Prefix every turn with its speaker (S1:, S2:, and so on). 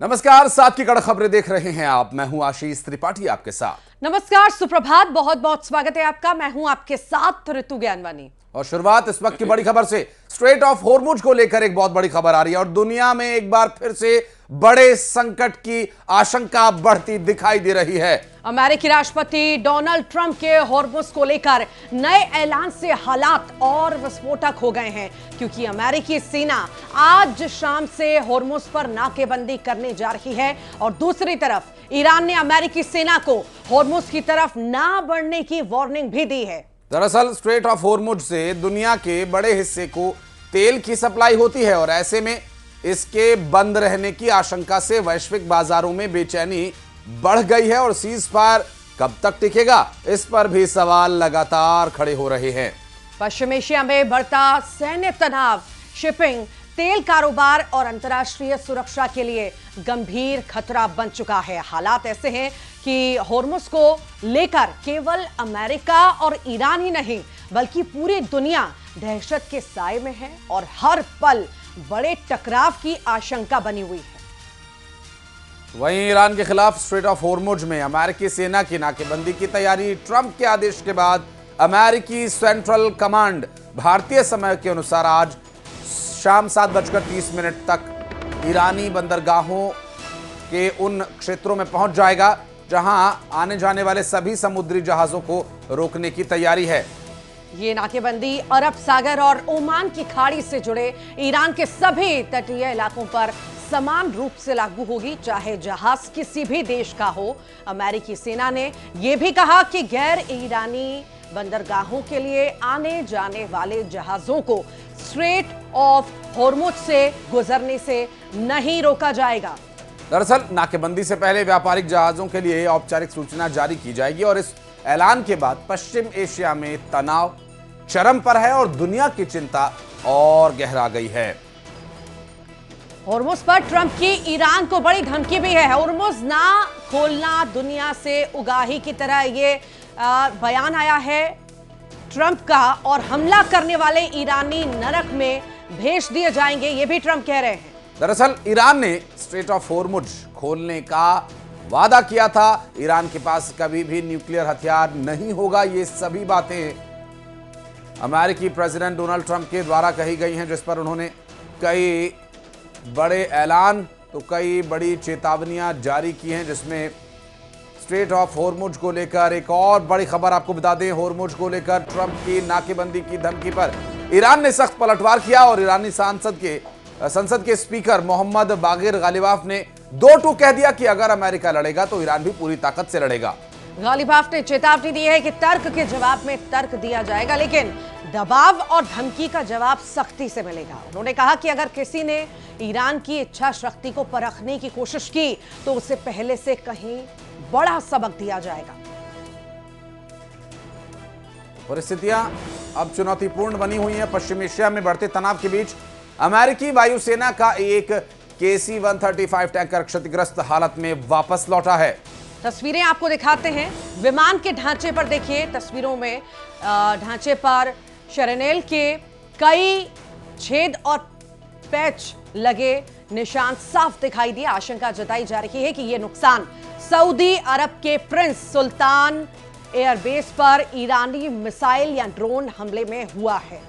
S1: नमस्कार, साथ की कड़क खबरें देख रहे हैं आप। मैं हूं आशीष त्रिपाठी आपके साथ।
S2: नमस्कार, सुप्रभात, बहुत बहुत स्वागत है आपका। मैं हूं आपके साथ ऋतु ज्ञानवानी।
S1: और शुरुआत इस वक्त की बड़ी खबर से। स्ट्रेट ऑफ होर्मुज को लेकर एक बहुत बड़ी खबर आ रही है और दुनिया में एक बार फिर से बड़े संकट की आशंका बढ़ती दिखाई दे रही है।
S2: अमेरिकी राष्ट्रपति डोनाल्ड ट्रंप के होर्मुज को लेकर नए ऐलान से हालात और विस्फोटक हो गए हैं, क्योंकि अमेरिकी सेना आज शाम से होर्मुज पर नाकेबंदी करने जा रही है और दूसरी तरफ ईरान ने अमेरिकी सेना को होर्मुज की तरफ ना बढ़ने की वार्निंग भी दी है।
S1: दरअसल स्ट्रेट ऑफ होर्मुज से दुनिया के बड़े हिस्से को तेल की सप्लाई होती है और ऐसे में इसके बंद रहने की आशंका से वैश्विक बाजारों में बेचैनी बढ़ गई है और सीज फायर कब तक टिकेगा, इस पर भी सवाल लगातार खड़े हो रहे हैं।
S2: पश्चिम एशिया में बढ़ता सैन्य तनाव, शिपिंग, तेल कारोबार और अंतर्राष्ट्रीय सुरक्षा के लिए गंभीर खतरा बन चुका है। हालात ऐसे हैं कि होर्मुज को लेकर केवल अमेरिका और ईरान ही नहीं बल्कि पूरी दुनिया दहशत के साए में है और हर पल बड़े टकराव की आशंका बनी हुई है।
S1: वहीं ईरान के खिलाफ स्ट्रेट ऑफ होर्मुज में अमेरिकी सेना की नाकेबंदी की तैयारी। ट्रंप के आदेश के बाद अमेरिकी सेंट्रल कमांड भारतीय समय के अनुसार आज शाम 7:30 तक ईरानी बंदरगाहों के उन क्षेत्रों में पहुंच जाएगा जहां आने जाने वाले सभी समुद्री जहाजों को रोकने की तैयारी है।
S2: ये नाकेबंदी अरब सागर और ओमान की खाड़ी से जुड़े ईरान के सभी तटीय इलाकों पर समान रूप से लागू होगी, चाहे जहाज किसी भी देश का हो। अमेरिकी सेना ने यह भी कहा कि गैर ईरानी बंदरगाहों के लिए आने जाने वाले जहाजों को स्ट्रेट ऑफ होर्मुज से गुजरने से नहीं रोका जाएगा।
S1: दरअसल नाकेबंदी से पहले व्यापारिक जहाजों के लिए औपचारिक सूचना जारी की जाएगी और इस ऐलान के बाद पश्चिम एशिया में तनाव चरम पर है और दुनिया की चिंता और गहरा गई है।
S2: होर्मुज पर ट्रंप की ईरान को बड़ी धमकी भी है। होर्मुज ना खोलना दुनिया से उगाही की तरह ये बयान आया है ट्रंप का, और हमला करने वाले ईरानी नरक में भेज दिए जाएंगे, ये भी ट्रंप कह रहे हैं।
S1: दरअसल ईरान ने स्ट्रेट ऑफ होर्मुज खोलने का वादा किया था। ईरान के पास कभी भी न्यूक्लियर हथियार नहीं होगा, ये सभी बातें अमेरिकी प्रेसिडेंट डोनाल्ड ट्रंप के द्वारा कही गई हैं, जिस पर उन्होंने कई बड़े ऐलान तो कई बड़ी चेतावनियां जारी की हैं, जिसमें स्ट्रेट ऑफ होर्मुज को लेकर एक और बड़ी खबर आपको बता दें। होर्मुज को लेकर ट्रंप की नाकेबंदी की धमकी पर ईरान ने सख्त पलटवार किया और ईरानी संसद के स्पीकर मोहम्मद बागिर गालिबाफ ने 2-2 कह दिया कि अगर अमेरिका लड़ेगा तो ईरान भी पूरी ताकत से लड़ेगा।
S2: गालिबाफ ने चेतावनी दी है कि तर्क के जवाब में तर्क दिया जाएगा, लेकिन दबाव और धमकी का जवाब सख्ती से मिलेगा। उन्होंने कहा कि अगर किसी ने ईरान की इच्छा शक्ति को परखने की कोशिश की तो उसे पहले से कहीं बड़ा सबक दिया जाएगा।
S1: परिस्थितियां अब चुनौतीपूर्ण बनी हुई हैं। पश्चिम एशिया में बढ़ते तनाव के बीच अमेरिकी वायुसेना का एक KC-135 टैंकर क्षतिग्रस्त हालत में वापस लौटा है।
S2: तस्वीरें आपको दिखाते हैं। विमान के ढांचे पर देखिए, तस्वीरों में ढांचे पर शरनेल के कई छेद और पैच लगे निशान साफ दिखाई दिए। आशंका जताई जा रही है कि यह नुकसान सऊदी अरब के प्रिंस सुल्तान एयरबेस पर ईरानी मिसाइल या ड्रोन हमले में हुआ है।